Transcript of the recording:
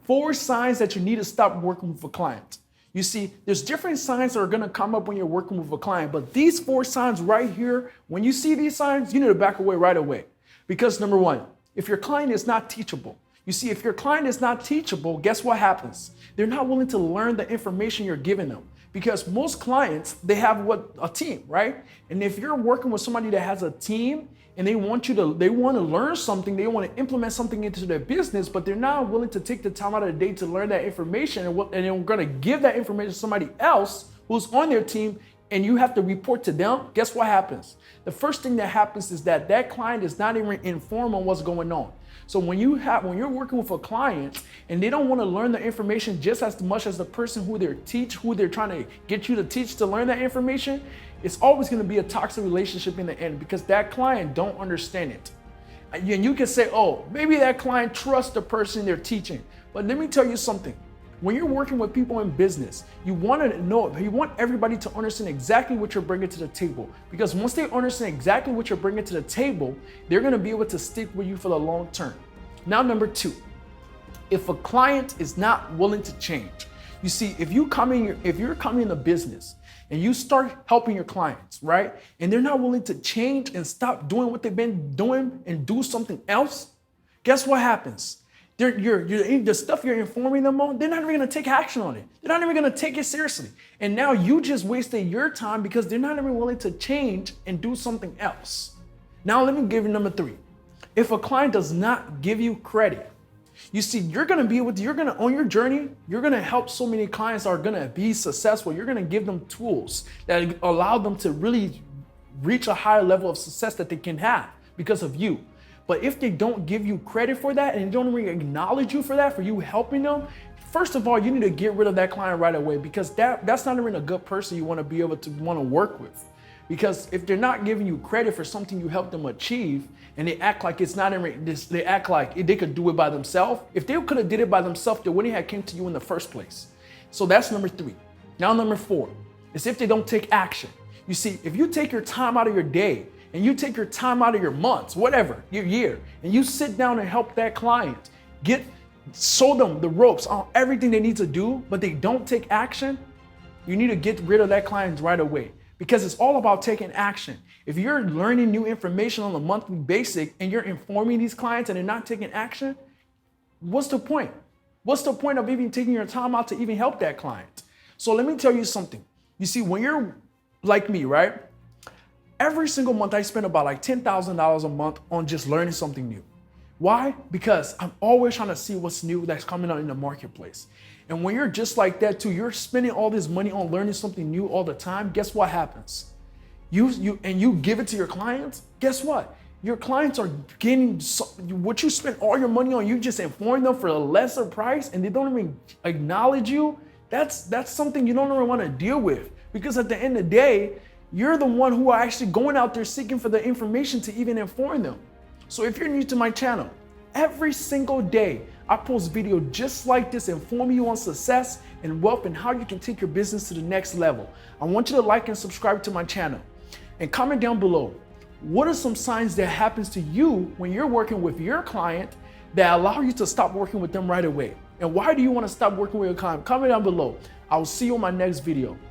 4 signs that you need to stop working with a client. You see, there's different signs that are gonna come up when you're working with a client, but these 4 signs right here, when you see these signs, you need to back away right away. Because number 1, if your client is not teachable, you see, if your client is not teachable, guess what happens? They're not willing to learn the information you're giving them. Because most clients, they have a team, right? And if you're working with somebody that has a team and they want to learn something, they want to implement something into their business, but they're not willing to take the time out of the day to learn that information, and they're going to give that information to somebody else who's on their team, and you have to report to them, guess what happens? The first thing that happens is that client is not even informed on what's going on. So when you're working with a client and they don't want to learn the information just as much as the person who they're trying to get you to teach to learn that information, it's always going to be a toxic relationship in the end, because that client don't understand it. And you can say, oh, maybe that client trusts the person they're teaching. But let me tell you something. When you're working with people in business, you want everybody to understand exactly what you're bringing to the table. Because once they understand exactly what you're bringing to the table, they're going to be able to stick with you for the long term. Now, number 2, if a client is not willing to change, you see, if you're coming in the business and you start helping your clients, right? And they're not willing to change and stop doing what they've been doing and do something else, guess what happens? The stuff you're informing them on, they're not even going to take action on it. They're not even going to take it seriously. And now you just wasted your time because they're not even willing to change and do something else. Now let me give you number 3. If a client does not give you credit, you see, on your journey, you're going to help so many clients that are going to be successful. You're going to give them tools that allow them to really reach a higher level of success that they can have because of you. But if they don't give you credit for that and they don't even acknowledge you for that, for you helping them, first of all, you need to get rid of that client right away, because that's not even a good person you want to be able to want to work with. Because if they're not giving you credit for something you helped them achieve, and they act like it's not they act like they could do it by themselves. If they could have did it by themselves, they wouldn't have came to you in the first place. So that's number 3. Now number 4 is if they don't take action. You see, if you take your time out of your day, and you take your time out of your months, whatever, your year, and you sit down and help that client, show them the ropes on everything they need to do, but they don't take action, you need to get rid of that client right away, because it's all about taking action. If you're learning new information on a monthly basis and you're informing these clients and they're not taking action, what's the point? What's the point of even taking your time out to even help that client? So let me tell you something. You see, when you're like me, right? Every single month I spend about like $10,000 a month on just learning something new. Why? Because I'm always trying to see what's new that's coming out in the marketplace. And when you're just like that too, you're spending all this money on learning something new all the time, guess what happens? You give it to your clients, guess what? Your clients are getting what you spent all your money on, you just inform them for a lesser price and they don't even acknowledge you. That's something you don't even want to deal with, because at the end of the day, you're the one who are actually going out there seeking for the information to even inform them. So if you're new to my channel, every single day I post video just like this, informing you on success and wealth and how you can take your business to the next level. I want you to like and subscribe to my channel and comment down below. What are some signs that happens to you when you're working with your client that allow you to stop working with them right away? And why do you want to stop working with your client? Comment down below. I will see you on my next video.